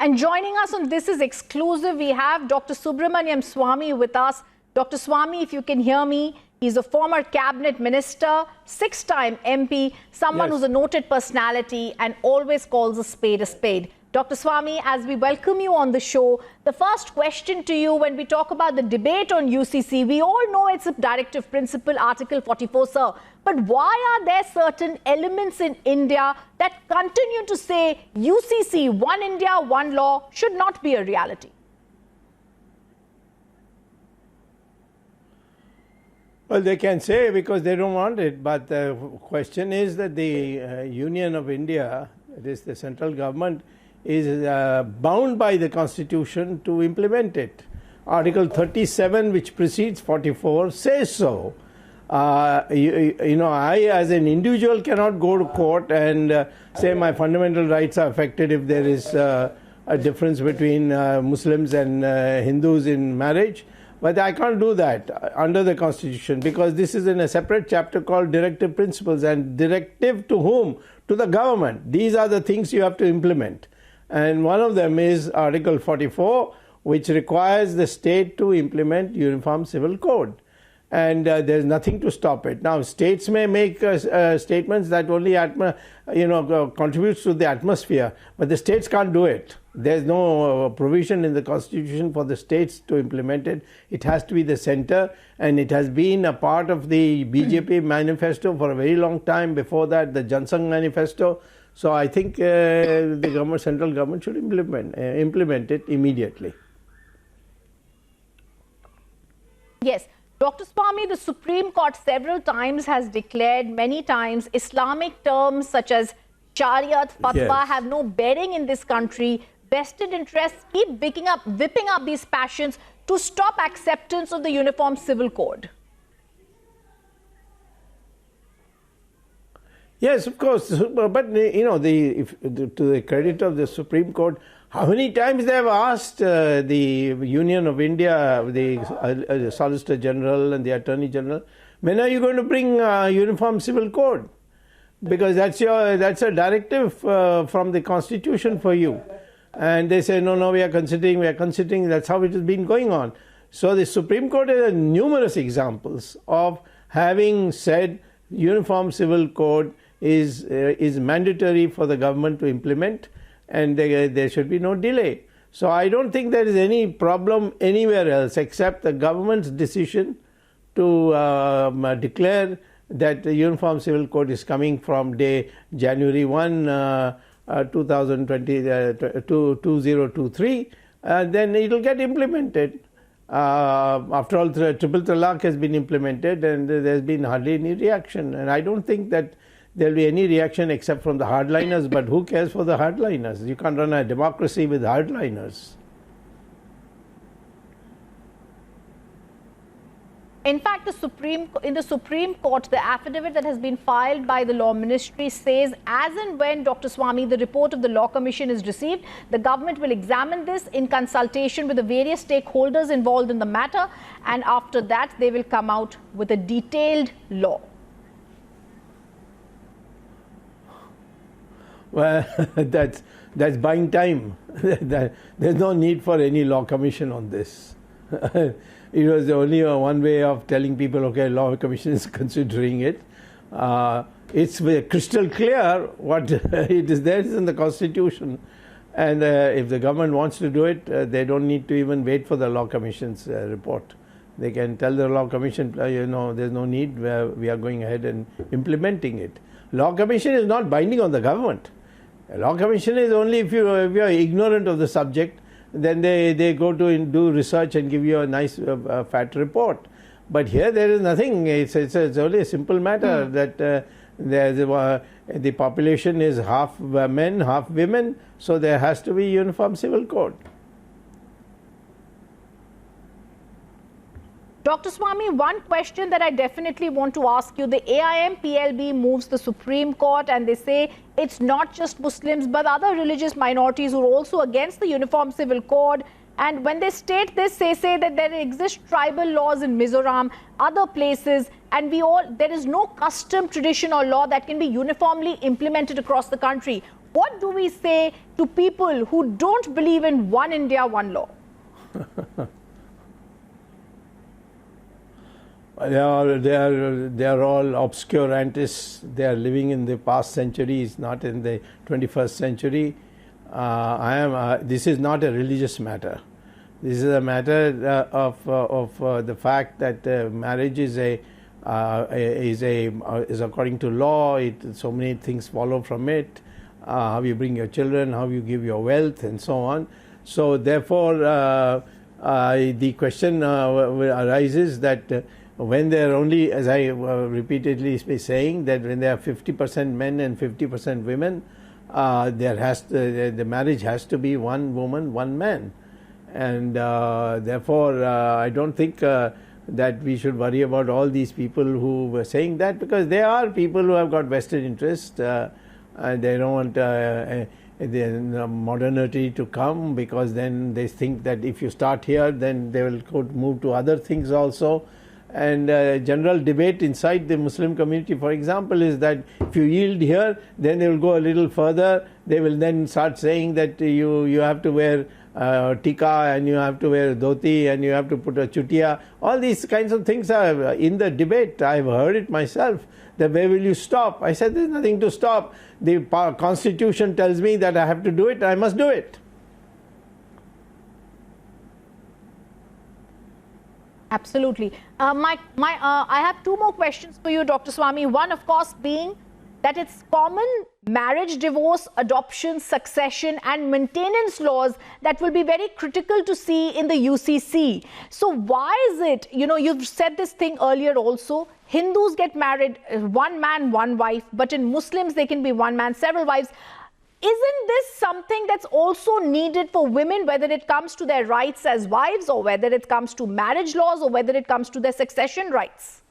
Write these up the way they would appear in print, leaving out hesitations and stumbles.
And joining us on This Is Exclusive, we have Dr. Subramanian Swamy with us. Dr. Swamy, if you can hear me, he's a former cabinet minister, 6-time MP, someone who's a noted personality and always calls a spade a spade. Dr. Swamy, as we welcome you on the show, the first question to you when we talk about the debate on UCC, we all know it's a directive principle, Article 44, sir. But why are there certain elements in India that continue to say UCC, One India, One Law, should not be a reality? Well, they can say because they don't want it, but the question is that the Union of India, that is the central government, is bound by the Constitution to implement it. Article 37, which precedes 44, says so. You know, I as an individual cannot go to court and say my fundamental rights are affected if there is a difference between Muslims and Hindus in marriage. But I can't do that under the Constitution because this is in a separate chapter called Directive Principles. And directive to whom? To the government. These are the things you have to implement. And one of them is Article 44, which requires the state to implement Uniform Civil Code. And there's nothing to stop it. Now, states may make statements that only contributes to the atmosphere, but the states can't do it. There's no provision in the Constitution for the states to implement it. It has to be the center, and it has been a part of the BJP manifesto for a very long time. Before that, the Jansangh manifesto. So I think the central government should implement it immediately. Yes. Dr. Swamy, the Supreme Court several times has declared many times Islamic terms such as Shariat, Fatwa have no bearing in this country. Vested interests keep whipping up these passions to stop acceptance of the Uniform Civil Code. Yes, of course, but you know, to the credit of the Supreme Court, how many times they have asked the Union of India, the Solicitor General and the Attorney General, when are you going to bring Uniform Civil Code? Because that's a directive from the Constitution for you. And they say, no, we are considering, that's how it has been going on. So the Supreme Court has numerous examples of having said Uniform Civil Code is mandatory for the government to implement, and there should be no delay. So I don't think there is any problem anywhere else except the government's decision to declare that the Uniform Civil Code is coming from January 1, 2023, then it will get implemented. After all, Triple Talaq has been implemented and there's been hardly any reaction. And I don't think that there will be any reaction except from the hardliners, but who cares for the hardliners? You can't run a democracy with hardliners. In fact, in the Supreme Court, the affidavit that has been filed by the Law Ministry says, as and when, Dr. Swamy, the report of the Law Commission is received, the government will examine this in consultation with the various stakeholders involved in the matter, and after that, they will come out with a detailed law. Well, that's buying time. There's no need for any Law Commission on this. It was only one way of telling people, okay, Law Commission is considering it. It's crystal clear what it is there is in the Constitution. And if the government wants to do it, they don't need to even wait for the Law Commission's report. They can tell the Law Commission, there's no need, we are going ahead and implementing it. Law Commission is not binding on the government. A Law Commission is only if you are ignorant of the subject, then they go to do research and give you a nice fat report. But here there is nothing. It's only a simple matter that the population is half men, half women, so there has to be Uniform Civil Code. Dr. Swamy, one question that I definitely want to ask you. The AIM-PLB moves the Supreme Court and they say it's not just Muslims but other religious minorities who are also against the Uniform Civil Code. And when they state this, they say that there exist tribal laws in Mizoram, other places, and there is no custom, tradition or law that can be uniformly implemented across the country. What do we say to people who don't believe in one India, one law? They are all obscurantists. They are living in the past centuries, not in the 21st century. This is not a religious matter. This is a matter of the fact that marriage is according to law. So many things follow from it. How you bring your children, how you give your wealth, and so on. So therefore, the question arises that when they are only, as I repeatedly saying, that when there are 50% men and 50% women, the marriage has to be one woman, one man. And therefore, I don't think that we should worry about all these people who were saying that, because there are people who have got vested interest. They don't want the modernity to come, because then they think that if you start here, then they will move to other things also. And general debate inside the Muslim community, for example, is that if you yield here, then they will go a little further. They will then start saying that you have to wear tika, and you have to wear dhoti, and you have to put a chutiya. All these kinds of things are in the debate. I've heard it myself. That where will you stop? I said, there's nothing to stop. The constitution tells me that I have to do it. I must do it. Absolutely. I have two more questions for you, Dr. Swamy. One, of course, being that it's common marriage, divorce, adoption, succession and maintenance laws that will be very critical to see in the UCC. So why is it, you've said this thing earlier also, Hindus get married, one man, one wife, but in Muslims they can be one man, several wives. Isn't this something that's also needed for women, whether it comes to their rights as wives, or whether it comes to marriage laws, or whether it comes to their succession rights?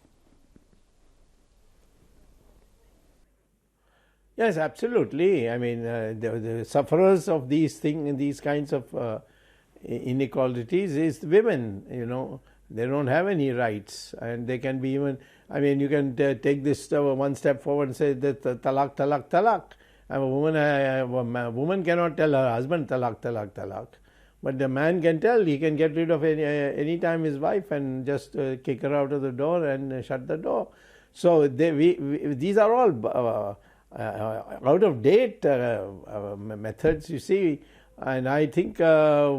Yes, absolutely. I mean, the sufferers of these kinds of inequalities is women. They don't have any rights, and they can be even. I mean, you can take this one step forward and say that talaq, talaq, talaq. A woman cannot tell her husband talaq, talaq, talaq, but the man can tell. He can get rid of any time his wife and just kick her out of the door and shut the door. So these are all out of date methods, you see, and I think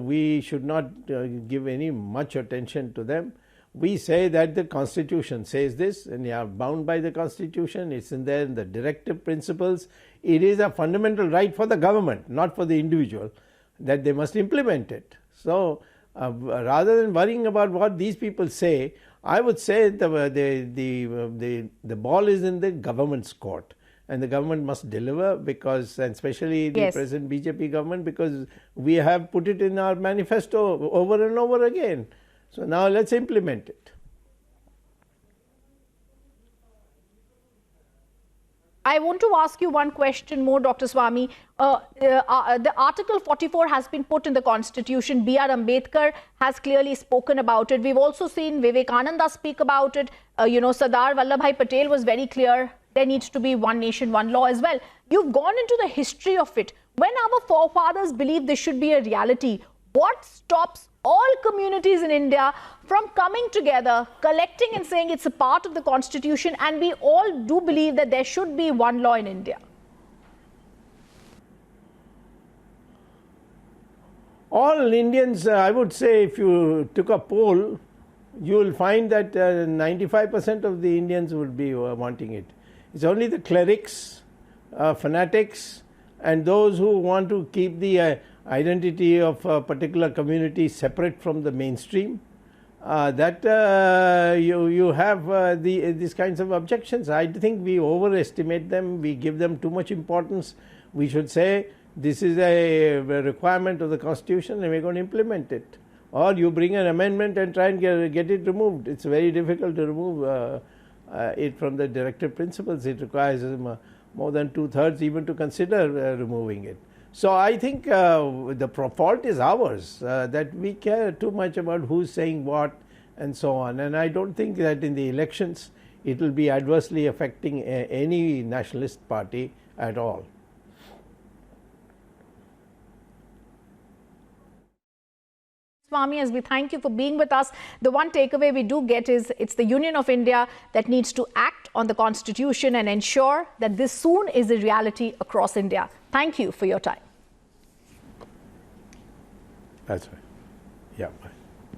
we should not give any much attention to them. We say that the Constitution says this, and you are bound by the Constitution. It's in there in the directive principles. It is a fundamental right for the government, not for the individual, that they must implement it. So rather than worrying about what these people say, I would say the ball is in the government's court, and the government must deliver, because, and especially the present BJP government, because we have put it in our manifesto over and over again. So now let's implement it. I want to ask you one question more, Dr. Swamy. The Article 44 has been put in the Constitution. B.R. Ambedkar has clearly spoken about it. We've also seen Vivekananda speak about it. Sardar Vallabhbhai Patel was very clear. There needs to be one nation, one law as well. You've gone into the history of it. When our forefathers believed this should be a reality, what stops all communities in India from coming together, collecting and saying it's a part of the Constitution, and we all do believe that there should be one law in India? All Indians, I would say, if you took a poll, you will find that 95% of the Indians would be wanting it. It's only the clerics, fanatics, and those who want to keep the identity of a particular community separate from the mainstream, that you have these kinds of objections. I think we overestimate them. We give them too much importance. We should say this is a requirement of the Constitution and we're going to implement it. Or you bring an amendment and try and get it removed. It's very difficult to remove it from the directive principles. It requires more than 2/3 even to consider removing it. So I think the fault is ours, that we care too much about who's saying what and so on. And I don't think that in the elections it will be adversely affecting any nationalist party at all. Swamy, as we thank you for being with us, the one takeaway we do get is it's the Union of India that needs to act on the Constitution and ensure that this soon is a reality across India. Thank you for your time. That's right. Yeah. Bye.